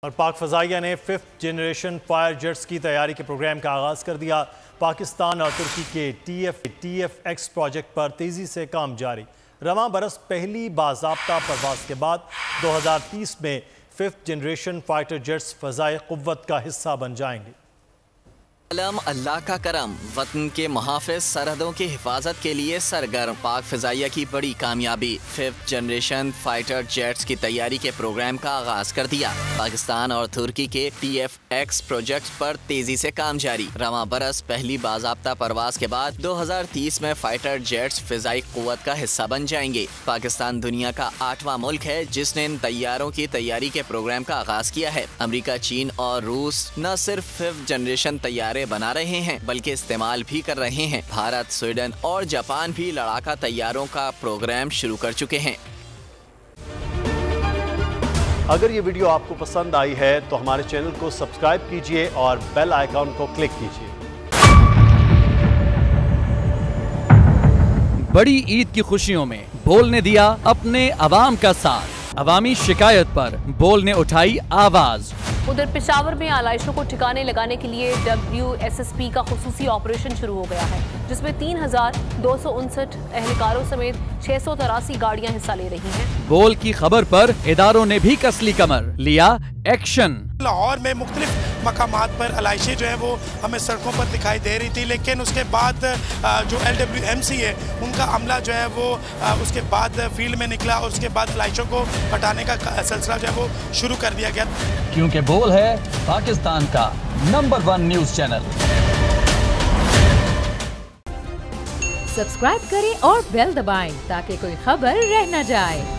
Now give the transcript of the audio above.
और पाक फ़ज़ाइया ने 5th जनरेशन फायर जेट्स की तैयारी के प्रोग्राम का आगाज़ कर दिया। पाकिस्तान और तुर्की के TF-X प्रोजेक्ट पर तेज़ी से काम जारी। रवां बरस पहली बाज़ाब्ता परवाज़ के बाद 2030 में 5th जनरेशन फाइटर जेट्स फ़ज़ाई क़ुव्वत का हिस्सा बन जाएंगे। अलम अल्लाह का करम, वतन के मुहाफ़िज़ सरहदों की हिफाजत के लिए सरगर्म। पाक फ़ज़ाइया की बड़ी कामयाबी, 5th जनरेशन फाइटर जेट्स की तैयारी के प्रोग्राम का आगाज़ कर दिया। पाकिस्तान और तुर्की के TF-X प्रोजेक्ट पर तेज़ी से काम जारी। रवां बरस पहली बाज़ाब्ता परवाज़ के बाद 2030 में फाइटर जेट्स फ़िज़ाई क़ुव्वत का हिस्सा बन जाएंगे। पाकिस्तान दुनिया का 8वां मुल्क है जिसने इन तैयारों की तैयारी के प्रोग्राम का आगाज़ किया है। अमरीका, चीन और रूस न सिर्फ 5th जनरेशन तैयारे बना रहे हैं बल्कि इस्तेमाल भी कर रहे हैं। भारत, स्वीडन और जापान भी लड़ाका तैयारों का प्रोग्राम शुरू कर चुके हैं। अगर ये वीडियो आपको पसंद आई है तो हमारे चैनल को सब्सक्राइब कीजिए और बेल आइकॉन को क्लिक कीजिए। बड़ी ईद की खुशियों में बोल ने दिया अपने अवाम का साथ। अवामी शिकायत पर बोल ने उठाई आवाज। उधर पेशावर में आलाइशों को ठिकाने लगाने के लिए WSSP का खुसूसी ऑपरेशन शुरू हो गया है, जिसमें 3,259 एहलकारों समेत 683 गाड़ियां हिस्सा ले रही हैं। बोल की खबर पर इदारों ने भी कसली कमर, लिया एक्शन। लाहौर में मुख्तलिफ मकामात पर आलाइशें जो है वो हमें सड़कों पर दिखाई दे रही थी, लेकिन उसके बाद जो LWMC है उनका अमला जो है वो उसके बाद फील्ड में निकला और उसके बाद आलाइशों को हटाने का सिलसिला जो है वो शुरू कर दिया गया, क्योंकि बोल है पाकिस्तान का नंबर 1 न्यूज चैनल। सब्सक्राइब करें और बेल दबाएं ताकि कोई खबर रह न जाए।